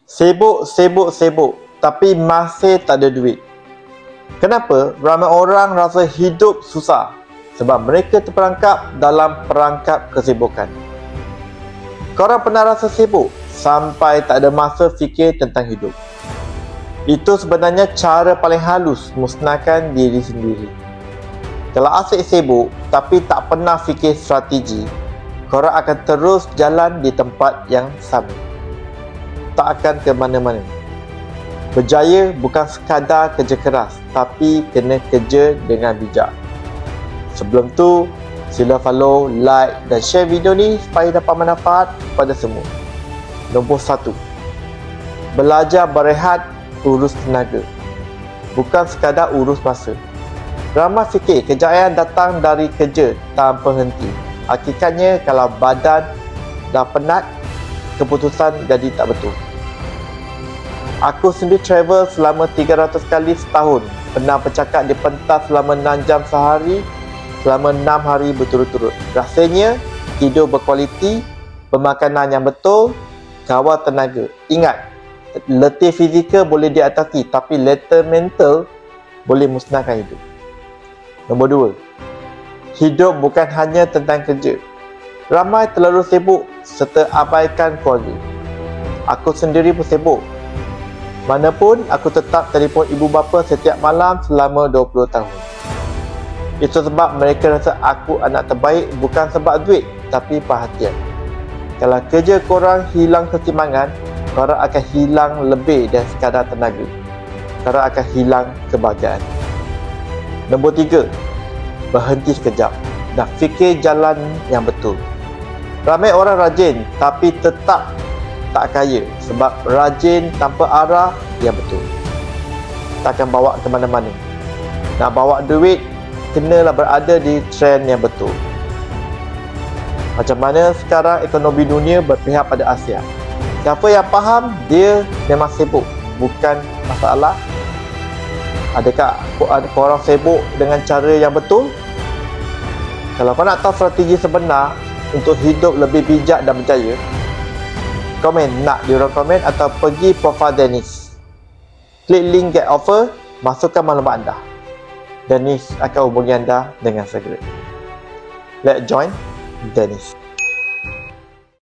Sibuk, tapi masih tak ada duit. Kenapa? Ramai orang rasa hidup susah sebab mereka terperangkap dalam perangkap kesibukan. Korang pernah rasa sibuk sampai tak ada masa fikir tentang hidup? Itu sebenarnya cara paling halus musnahkan diri sendiri. Kalau asyik sibuk tapi tak pernah fikir strategi, korang akan terus jalan di tempat yang sama. Tak akan ke mana-mana. Berjaya bukan sekadar kerja keras, tapi kena kerja dengan bijak. Sebelum tu, sila follow, like dan share video ni supaya dapat manfaat kepada semua. Nombor 1. Belajar berehat, urus tenaga. Bukan sekadar urus masa. Ramai fikir kejayaan datang dari kerja tanpa henti. Hakikatnya kalau badan dah penat, keputusan jadi tak betul. Aku sendiri travel selama 300 kali setahun. Pernah bercakap di pentas selama 6 jam sehari, selama 6 hari berturut-turut. Rasanya tidur berkualiti, pemakanan yang betul, kawal tenaga. Ingat, letih fizikal boleh diatasi, tapi letih mental boleh musnahkan hidup. Nombor 2. Hidup bukan hanya tentang kerja. Ramai terlalu sibuk serta abaikan keluarga. Aku sendiri pun sibuk. Manapun, aku tetap telefon ibu bapa setiap malam selama 20 tahun. Itu sebab mereka rasa aku anak terbaik bukan sebab duit, tapi perhatian. Kalau kerja korang hilang keseimbangan, korang akan hilang lebih dari sekadar tenaga. Korang akan hilang kebahagiaan. Nombor 3. Berhenti sekejap dan fikir jalan yang betul. Ramai orang rajin tapi tetap tak kaya sebab rajin tanpa arah yang betul. Tak akan bawa ke mana-mana. Nak bawa duit, kenalah berada di trend yang betul. Macam mana sekarang ekonomi dunia berpihak pada Asia. Siapa yang faham, dia memang sibuk. Bukan masalah. Adakah korang sibuk dengan cara yang betul? Kalau kau nak tahu strategi sebenar untuk hidup lebih bijak dan berjaya, komen nak di ruang komen atau pergi profil Dennis. Klik link get offer, masukkan maklumat anda. Dennis akan hubungi anda dengan segera. Let's join Dennis.